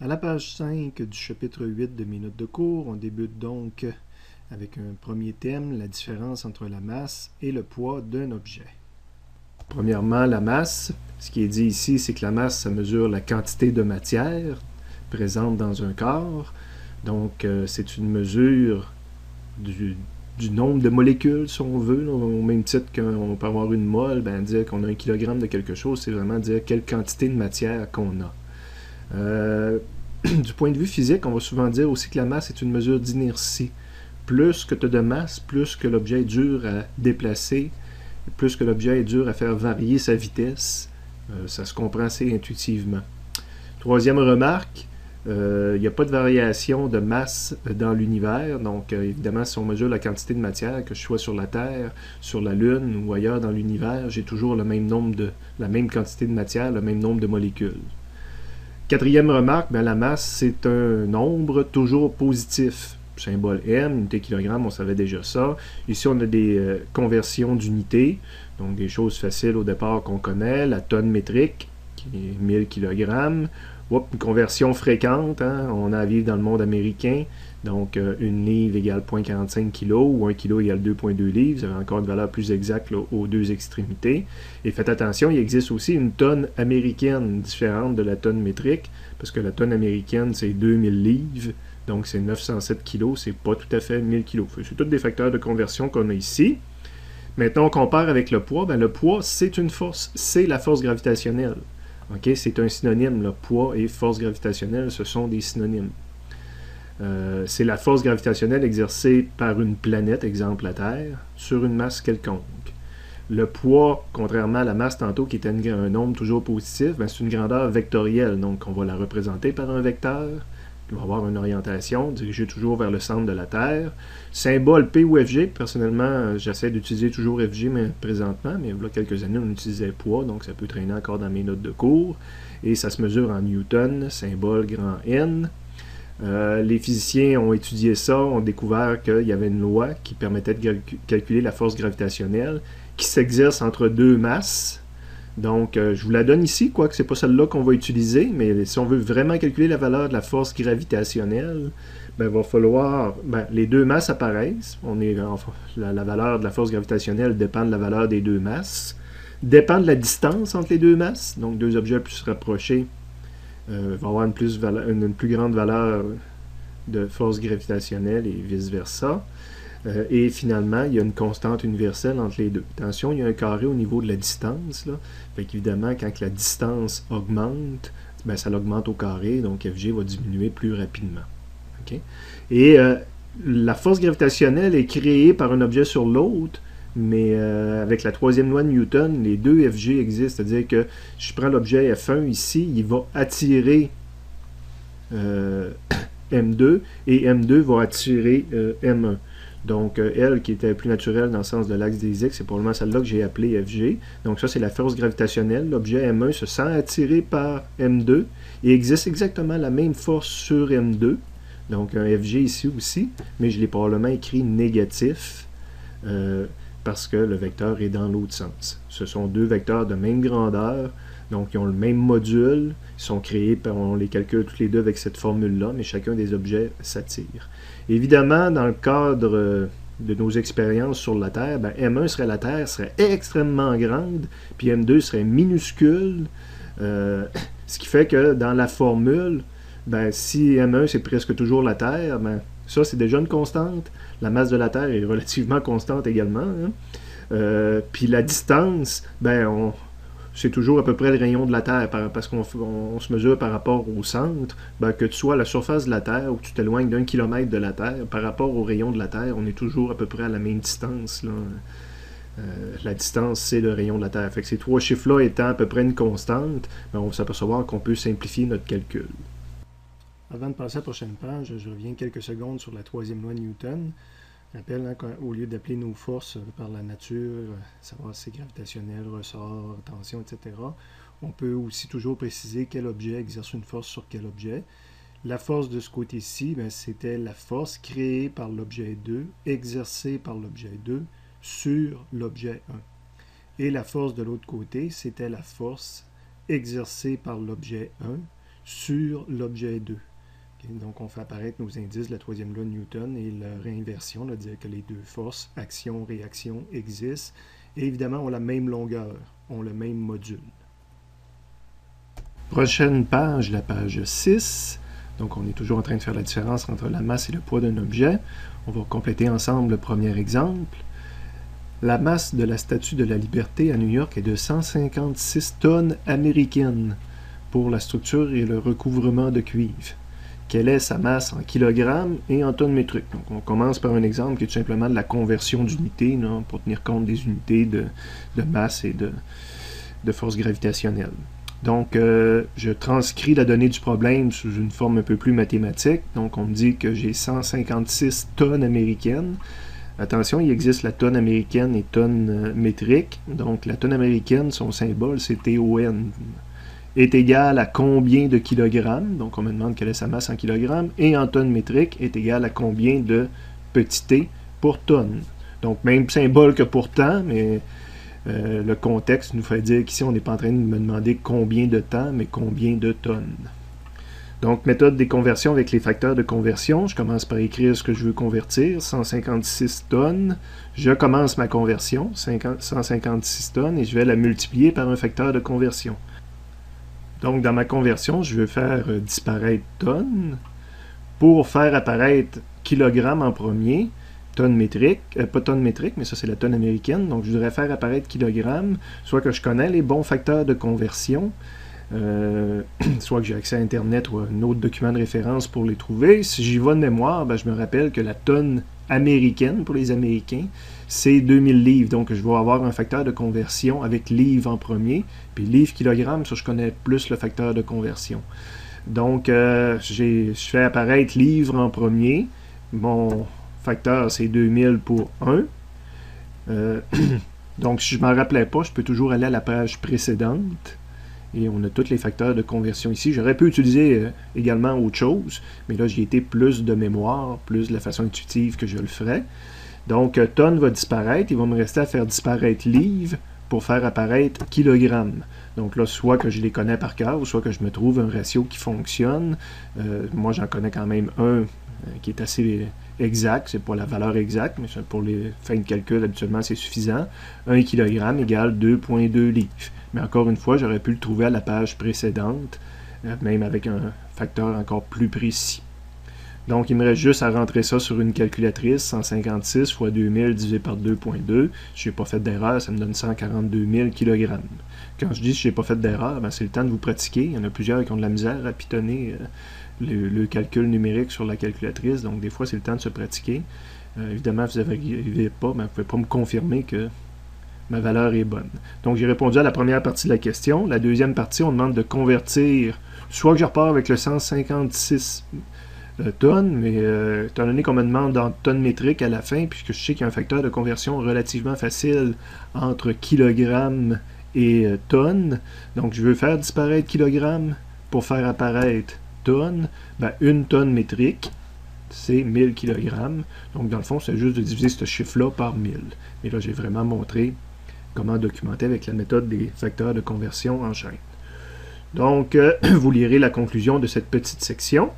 À la page 5 du chapitre 8 de mes notes de cours, on débute donc avec un premier thème, la différence entre la masse et le poids d'un objet. Premièrement, la masse. Ce qui est dit ici, c'est que la masse, ça mesure la quantité de matière présente dans un corps. Donc, c'est une mesure du nombre de molécules, si on veut. Au même titre qu'on peut avoir une mole, dire qu'on a 1 kg de quelque chose, c'est vraiment dire quelle quantité de matière qu'on a. Du point de vue physique, on va souvent dire aussi que la masse est une mesure d'inertie. Plus que tu as de masse, plus que l'objet est dur à déplacer, plus que l'objet est dur à faire varier sa vitesse. Ça se comprend assez intuitivement. Troisième remarque, il n'y a pas de variation de masse dans l'univers. Donc, évidemment, si on mesure la quantité de matière, que je sois sur la Terre, sur la Lune ou ailleurs dans l'univers, j'ai toujours la même quantité de matière, le même nombre de molécules. Quatrième remarque, la masse, c'est un nombre toujours positif. Symbole M, unité kilogramme, on savait déjà ça. Ici, on a des conversions d'unités, donc des choses faciles au départ qu'on connaît. La tonne métrique, qui est 1000 kg. Une conversion fréquente, hein, on a à vivre dans le monde américain. Donc, une livre égale 0,45 kg ou 1 kg égale 2,2 livres. Vous avez encore une valeur plus exacte là, aux deux extrémités. Et faites attention, il existe aussi une tonne américaine différente de la tonne métrique, parce que la tonne américaine, c'est 2000 livres. Donc, c'est 907 kg, c'est pas tout à fait 1000 kg. C'est tous des facteurs de conversion qu'on a ici. Maintenant, on compare avec le poids. Le poids, c'est une force, c'est la force gravitationnelle. Okay? C'est un synonyme. Le poids et force gravitationnelle, ce sont des synonymes. C'est la force gravitationnelle exercée par une planète, exemple la Terre, sur une masse quelconque. Le poids, contrairement à la masse tantôt, qui était un nombre toujours positif, c'est une grandeur vectorielle. Donc, on va la représenter par un vecteur qui va avoir une orientation dirigée toujours vers le centre de la Terre. Symbole P ou FG. Personnellement, j'essaie d'utiliser toujours FG mais présentement, mais il y a quelques années, on utilisait poids, donc ça peut traîner encore dans mes notes de cours. Et ça se mesure en newton, symbole grand N. Les physiciens ont étudié ça, ont découvert qu'il y avait une loi qui permettait de calculer la force gravitationnelle qui s'exerce entre deux masses. Donc, je vous la donne ici, quoique c'est pas celle-là qu'on va utiliser, mais si on veut vraiment calculer la valeur de la force gravitationnelle, il va falloir... les deux masses apparaissent. La valeur de la force gravitationnelle dépend de la valeur des deux masses. Dépend de la distance entre les deux masses. Donc, deux objets plus rapprochés vont avoir une plus grande valeur de force gravitationnelle et vice-versa. Et finalement, il y a une constante universelle entre les deux. Attention, il y a un carré au niveau de la distance. Là. Fait qu'évidemment, quand la distance augmente, ça l'augmente au carré, donc FG va diminuer plus rapidement. Okay? Et la force gravitationnelle est créée par un objet sur l'autre, mais avec la troisième loi de Newton, les deux FG existent. C'est-à-dire que je prends l'objet F1 ici, il va attirer M2 et M2 va attirer M1. Donc, L, qui était plus naturelle dans le sens de l'axe des X, c'est probablement celle-là que j'ai appelée FG. Donc, ça, c'est la force gravitationnelle. L'objet M1 se sent attiré par M2 et existe exactement la même force sur M2. Donc, un FG ici aussi, mais je l'ai probablement écrit négatif parce que le vecteur est dans l'autre sens. Ce sont deux vecteurs de même grandeur, donc ils ont le même module, ils sont créés, on les calcule tous les deux avec cette formule-là, mais chacun des objets s'attire. Évidemment, dans le cadre de nos expériences sur la Terre, M1 serait la Terre, serait extrêmement grande, puis M2 serait minuscule, ce qui fait que dans la formule, si M1 c'est presque toujours la Terre, ça c'est déjà une constante. La masse de la Terre est relativement constante également. Hein. Puis la distance, c'est toujours à peu près le rayon de la Terre, parce qu'on se mesure par rapport au centre, que tu sois à la surface de la Terre ou que tu t'éloignes d'1 kilomètre de la Terre, par rapport au rayon de la Terre, on est toujours à peu près à la même distance. Là. La distance, c'est le rayon de la Terre. Fait que ces trois chiffres-là étant à peu près une constante, on va s'apercevoir qu'on peut simplifier notre calcul. Avant de passer à la prochaine page, je reviens quelques secondes sur la troisième loi de Newton. Je rappelle, au lieu d'appeler nos forces par la nature, savoir si c'est gravitationnel, ressort, tension, etc., on peut aussi toujours préciser quel objet exerce une force sur quel objet. La force de ce côté-ci, c'était la force créée par l'objet 2, exercée par l'objet 2 sur l'objet 1. Et la force de l'autre côté, c'était la force exercée par l'objet 1 sur l'objet 2. Okay? Donc, on fait apparaître nos indices de la troisième loi de Newton et leur inversion, là, dire que les deux forces, action, réaction, existent. Et évidemment, ont la même longueur, ont le même module. Prochaine page, la page 6. Donc, on est toujours en train de faire la différence entre la masse et le poids d'un objet. On va compléter ensemble le premier exemple. La masse de la Statue de la Liberté à New York est de 156 tonnes américaines pour la structure et le recouvrement de cuivre. Quelle est sa masse en kilogrammes et en tonnes métriques? Donc, on commence par un exemple qui est tout simplement de la conversion d'unités, pour tenir compte des unités de masse et de force gravitationnelle. Donc, je transcris la donnée du problème sous une forme un peu plus mathématique. Donc, on me dit que j'ai 156 tonnes américaines. Attention, il existe la tonne américaine et tonne métrique. Donc, la tonne américaine, son symbole, c'est TON. Est égal à combien de kilogrammes? Donc, on me demande quelle est sa masse en kilogrammes. Et en tonne métrique, est égal à combien de petit t pour tonne. Donc, même symbole que pour temps, mais le contexte nous fait dire qu'ici, on n'est pas en train de me demander combien de temps, mais combien de tonnes. Donc, méthode des conversions avec les facteurs de conversion. Je commence par écrire ce que je veux convertir, 156 tonnes. Je commence ma conversion, 156 tonnes, et je vais la multiplier par un facteur de conversion. Donc, dans ma conversion, je veux faire disparaître tonnes pour faire apparaître kilogrammes en premier, tonnes métriques, pas tonnes métriques, mais ça c'est la tonne américaine. Donc, je voudrais faire apparaître kilogrammes, soit que je connais les bons facteurs de conversion, soit que j'ai accès à Internet ou à un autre document de référence pour les trouver. Si j'y vais de mémoire, je me rappelle que la tonne américaine pour les Américains, c'est 2000 livres. Donc, je vais avoir un facteur de conversion avec livres en premier. Puis livre, kilogramme, ça, je connais plus le facteur de conversion. Donc, je fais apparaître livre en premier. Mon facteur, c'est 2000 pour 1. Donc, si je ne m'en rappelais pas, je peux toujours aller à la page précédente. Et on a tous les facteurs de conversion ici. J'aurais pu utiliser également autre chose, mais là, j'y étais plus de mémoire, plus de la façon intuitive que je le ferais. Donc, tonne va disparaître. Il va me rester à faire disparaître livre pour faire apparaître kilogramme. Donc là, soit que je les connais par cœur, ou soit que je me trouve un ratio qui fonctionne. Moi, j'en connais quand même un qui est assez exact. C'est pas la valeur exacte, mais pour les fins de calcul, habituellement, c'est suffisant. 1 kg égale 2,2 livres. Mais encore une fois, j'aurais pu le trouver à la page précédente, même avec un facteur encore plus précis. Donc, il me reste juste à rentrer ça sur une calculatrice, 156 fois 2000 divisé par 2,2. Je n'ai pas fait d'erreur, ça me donne 142 000 kg. Quand je dis que je n'ai pas fait d'erreur, c'est le temps de vous pratiquer. Il y en a plusieurs qui ont de la misère à pitonner le calcul numérique sur la calculatrice, donc des fois, c'est le temps de se pratiquer. Évidemment, vous n'arrivez pas, vous ne pouvez pas me confirmer que ma valeur est bonne. Donc, j'ai répondu à la première partie de la question. La deuxième partie, on demande de convertir, soit que je repars avec le 156 tonnes, mais étant donné qu'on me demande en tonnes métriques à la fin, puisque je sais qu'il y a un facteur de conversion relativement facile entre kilogrammes et tonnes, donc je veux faire disparaître kilogrammes pour faire apparaître tonnes, une tonne métrique, c'est 1000 kg. Donc, dans le fond, c'est juste de diviser ce chiffre-là par 1000. Mais là, j'ai vraiment montré comment documenter avec la méthode des facteurs de conversion en chaîne. Donc, vous lirez la conclusion de cette petite section.